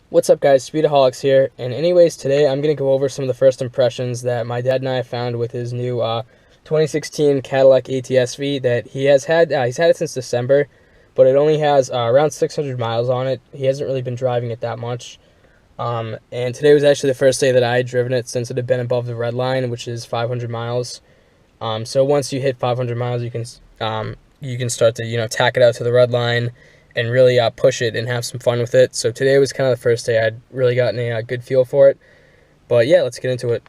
What's up, guys? Speedaholics here, and anyways, today I'm going to go over some of the first impressions that my dad and I found with his new 2016 Cadillac ATS-V that he's had it since December, but it only has around 600 miles on it. He hasn't really been driving it that much, and today was actually the first day that I had driven it since it had been above the red line, which is 500 miles. So once you hit 500 miles, you can start to tack it out to the red line and really push it and have some fun with it. So today was kind of the first day I'd really gotten a good feel for it. But yeah, let's get into it.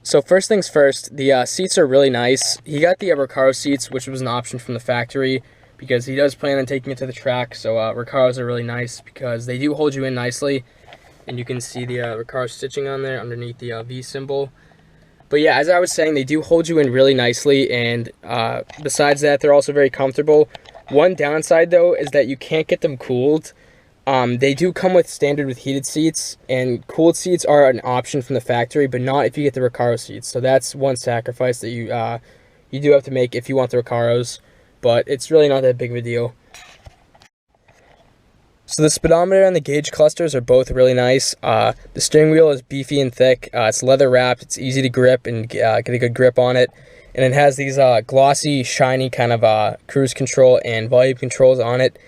So first things first, the seats are really nice. He got the Recaro seats, which was an option from the factory because he does plan on taking it to the track. So Recaros are really nice because they do hold you in nicely. And you can see the Recaro stitching on there underneath the V symbol. But yeah, as I was saying, they do hold you in really nicely. And besides that, they're also very comfortable. One downside, though, is that you can't get them cooled. They do come with standard with heated seats, and cooled seats are an option from the factory, but not if you get the Recaro seats. So that's one sacrifice that you do have to make if you want the Recaros, but it's really not that big of a deal. So the speedometer and the gauge clusters are both really nice. The steering wheel is beefy and thick. It's leather wrapped. It's easy to grip and get a good grip on it. And it has these glossy, shiny kind of cruise control and volume controls on it.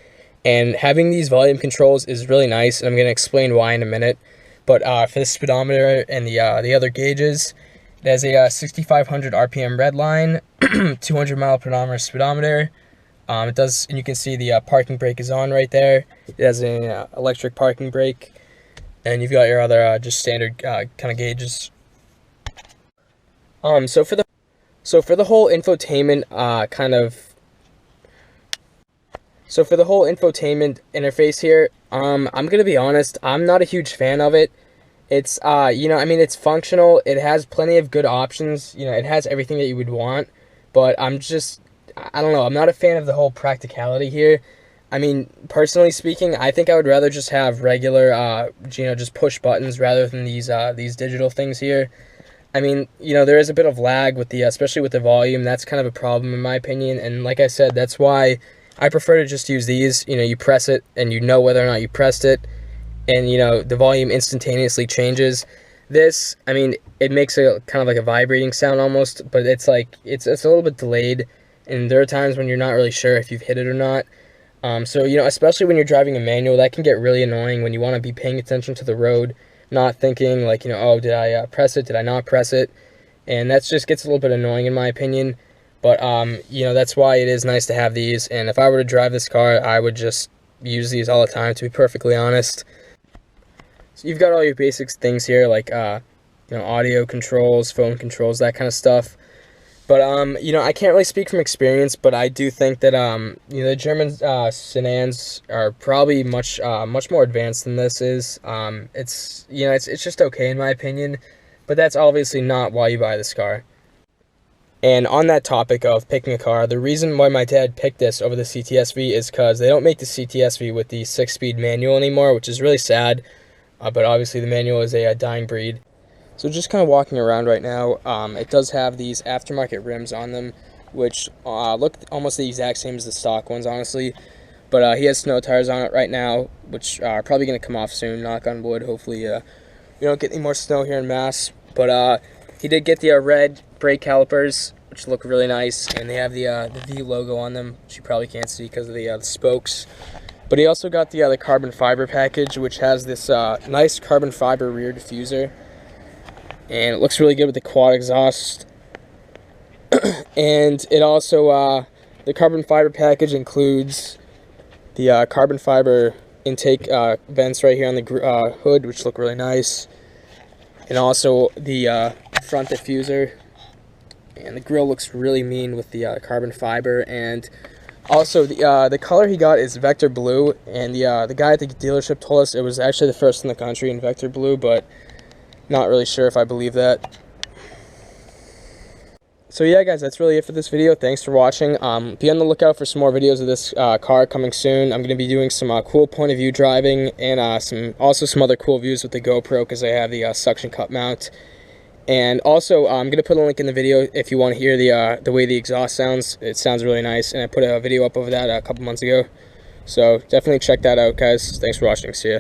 And having these volume controls is really nice, and I'm going to explain why in a minute. But for the speedometer and the other gauges, it has a 6,500 RPM red line, 200 mile per hour speedometer. It does, and you can see the parking brake is on right there. It has an electric parking brake, and you've got your other just standard kind of gauges. So for the whole infotainment interface here, I'm gonna be honest, I'm not a huge fan of it. It's it's functional. It has plenty of good options. It has everything that you would want, but I don't know. I'm not a fan of the whole practicality here. I mean, personally speaking, I think I would rather just have regular, just push buttons rather than these digital things here. I mean, there is a bit of lag with especially with the volume. That's kind of a problem in my opinion. And like I said, that's why I prefer to just use these. You press it and you know whether or not you pressed it, and the volume instantaneously changes. This, I mean, it makes a kind of like a vibrating sound almost, but it's like it's a little bit delayed, and there are times when you're not really sure if you've hit it or not. So especially when you're driving a manual, that can get really annoying when you want to be paying attention to the road, not thinking like, oh, did I press it? Did I not press it? And that just gets a little bit annoying in my opinion. But, that's why it is nice to have these. And if I were to drive this car, I would just use these all the time, to be perfectly honest. So you've got all your basic things here, like, audio controls, phone controls, that kind of stuff. But, I can't really speak from experience, but I do think that, the German sedans are probably much more advanced than this is. It's just okay in my opinion, but that's obviously not why you buy this car. And on that topic of picking a car, the reason why my dad picked this over the CTS-V is because they don't make the CTS-V with the 6-speed manual anymore, which is really sad, but obviously the manual is a dying breed. So just kind of walking around right now, it does have these aftermarket rims on them, which look almost the exact same as the stock ones, honestly. But he has snow tires on it right now, which are probably going to come off soon, knock on wood. Hopefully we don't get any more snow here in Mass. But he did get the red brake calipers, which look really nice, and they have the V logo on them, which you probably can't see because of the spokes. But he also got the carbon fiber package, which has this nice carbon fiber rear diffuser. And it looks really good with the quad exhaust. And it also, the carbon fiber package includes the carbon fiber intake vents right here on the hood, which look really nice. And also the front diffuser. And the grille looks really mean with the carbon fiber. And also the color he got is Vector Blue. And the guy at the dealership told us it was actually the first in the country in Vector Blue, but not really sure if I believe that. So yeah, guys, that's really it for this video. Thanks for watching. Be on the lookout for some more videos of this car coming soon. I'm going to be doing some cool point of view driving, and also some other cool views with the GoPro, because I have the suction cup mount. And also, I'm going to put a link in the video if you want to hear the way the exhaust sounds. It sounds really nice, and I put a video up of that a couple months ago. So definitely check that out, guys. Thanks for watching. See ya.